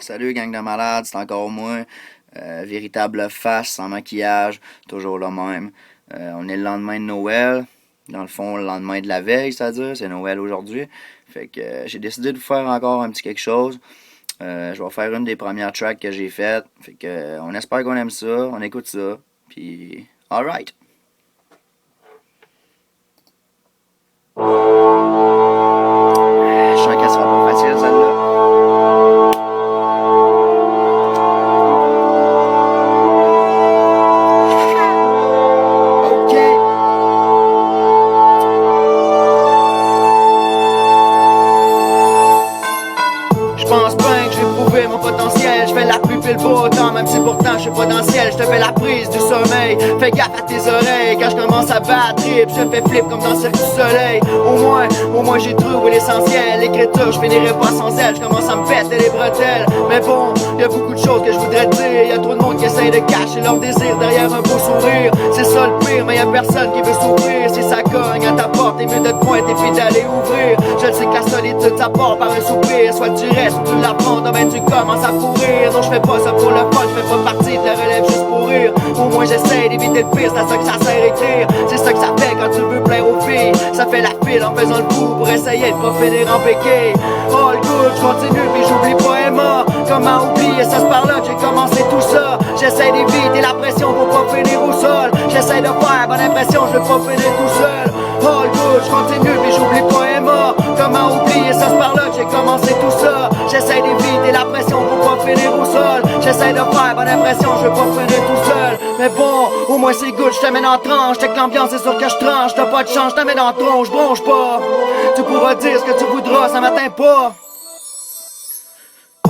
Salut gang de malades, c'est encore moi. Véritable face, sans maquillage, toujours le même. On est le lendemain de Noël. Dans le fond, le lendemain de la veille, c'est-à-dire, c'est Noël aujourd'hui. Fait que j'ai décidé de vous faire encore un petit quelque chose. Je vais faire une des premières tracks que j'ai faites. Fait que on espère qu'on aime ça, on écoute ça. Puis, alright. Je sens qu'elle sera pas facile celle-là. Ok. Je pense bien que je vais prouver mon potentiel. Je fais la pluie puis le beau temps, même si pourtant je suis pas dans le ciel. Je te fais la prise du sommeil. Fais gaffe à tes oreilles. Quand je commence à battre trip, je fais flip comme dans le cirque du soleil. Au moins j'ai trouvé l'essentiel. L'écriture, je finirai pas sans elle. Je commence à me péter les bretelles. Mais bon, y a beaucoup de choses que je voudrais te dire. Y a trop de monde qui essaye de cacher leur désir derrière un beau sourire. C'est ça le pire, mais y a personne qui veut s'ouvrir. Si ça cogne à ta porte, t'es mieux de te pointer puis d'aller ouvrir. Je sais que la solitude ça part par un soupir. Soit tu restes ou tu la prends, ben tu commences à pourrir. Non, je fais pas ça pour le fun, je fais pas partie de la relève juste pour rire. Au moins j'essaie d'éviter le pire, c'est à ça que ça sert écrire. C'est ça que ça fait quand tu veux plaire aux filles. Ça fait la file en faisant le coup pour essayer de pas finir en béquille. Oh le good, je continue puis j'oublie pas Emma. Comment oublier ça, c'est par là que j'ai commencé tout ça. J'essaie d'éviter la pression pour pas finir au sol. J'essaie de faire bonne impression, je veux pas finir tout seul. Oh le good, je continue puis j'oublie pas Emma. Comment oublier ça, c'est par là que j'ai commencé tout ça. J'essaie d'éviter la pression pour pas finir au sol. J'essaie de faire bonne impression, je veux pas finir tout seul. Mais bon, au moins c'est good, je t'amène en tranche. Dès que l'ambiance est sûr que je tranche, t'as pas de chance, je t'amène en tronche, je bronche pas. Tu pourras dire ce que tu voudras, ça m'atteint pas.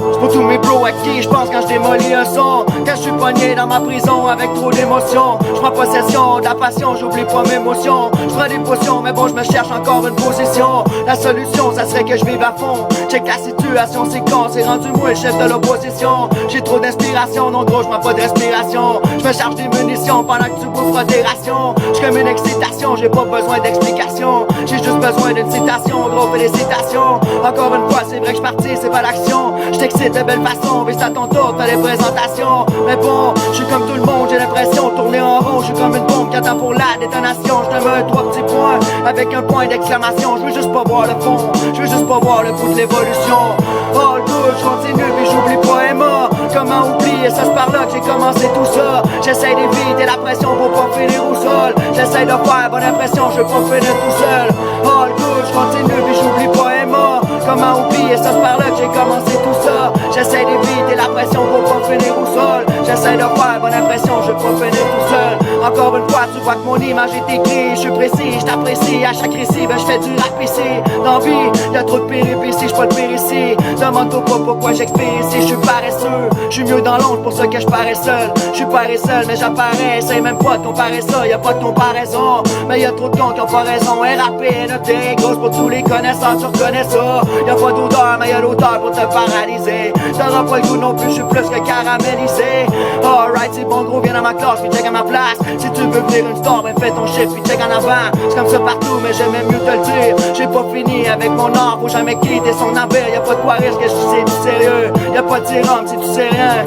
C'est pour tous mes bros à qui je pense quand je démolis un son. Quand je suis pogné dans ma prison avec trop d'émotions. Je prends possession de la passion, j'oublie pas mes émotions. Je prends des potions, mais bon je me cherche encore une position. La solution ça serait que je vive à fond. Check la situation, c'est con, c'est rendu moi le chef de l'opposition. J'ai trop d'inspiration, non gros je prends pas de respiration. Je me charge des munitions pendant que tu bouffes tes rations. J'suis comme une excitation, j'ai pas besoin d'explication. J'ai juste besoin d'une citation, gros félicitations. Encore une fois c'est vrai que je partis, c'est pas l'action. J't'excite de belle façon, mais c'est à ton tour, t'as les présentations. Mais bon, je suis comme tout le monde, j'ai l'impression de tourner en rond. Je suis comme une bombe qui attend pour la détonation. Je te mets un 3 petits points avec un point d'exclamation. Je veux juste pas voir le fond, je veux juste pas voir le bout de l'évolution. Oh le good, je continue puis j'oublie pas Emma. Comment oublier ça, c'est par là que j'ai commencé tout ça. J'essaie d'éviter la pression pour pas finir au sol. J'essaie de faire bonne impression, je veux pas finir tout seul. Oh le good, je continue puis j'oublie pas Emma. Comment oublier ça, c'est par là que j'ai commencé tout ça. J'essaie d'éviter la pression pour pas finir au sol. J'essaie de faire bonne impression, je veux pas finir tout seul. Encore une fois, tu vois que mon image est écrite. Je suis précis, je t'apprécie. À chaque récit, ben je fais du rap ici. Dans vie, y'a trop de péripéties, j'suis pas le pire ici. Demande-toi pas pourquoi j'expire ici. Je suis paresseux, je suis mieux dans l'ombre pour ça que je parais seul. Je suis paré seul, mais j'apparais. Essaye même pas de comparer ça, y'a pas de comparaison. Mais y'a trop de cons qui ont pas raison. RAP, noté, grosse pour tous les connaisseurs, tu reconnais ça. Y'a pas d'odeur, mais y'a l'odeur pour te paralyser. T'auras pas le goût non plus, je suis plus que caramélisé. Alright, c'est bon gros, viens dans ma classe, puis check à ma place. Si tu veux venir une star, ben fais ton shit, puis check en avant. C'est comme ça partout, mais j'aimais mieux te le dire. J'ai pas fini avec mon art, faut jamais quitter son navire. Y'a pas de quoi rire, que je sais du sérieux. Y'a pas de sérum si tu sais rien.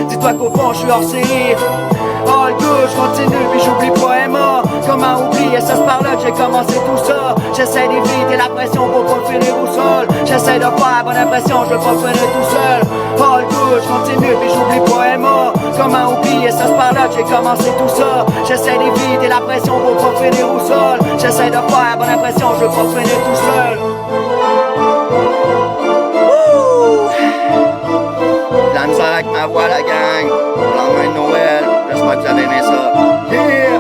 Dis-toi qu'au fond, je suis hors série. Oh le good, je continue, puis j'oublie pas Emma. Comment oublier ça, c'est par là que j'ai commencé tout ça. J'essaie d'éviter la pression pour pas finir au sol. J'essaie de faire bonne impression, je veux pas finir tout seul. Oh le good, je continue, puis j'oublie pas Emma. Comment oublier ça, c'est par là que j'ai commencé tout ça. J'essaie d'éviter la pression pour pas finir au sol. J'essaie de faire bonne impression, je veux pas finir tout seul. Wouh! La misère avec ma voix, la gang. Le lendemain de Noël, j'espère que vous avez aimé ça. Yeah!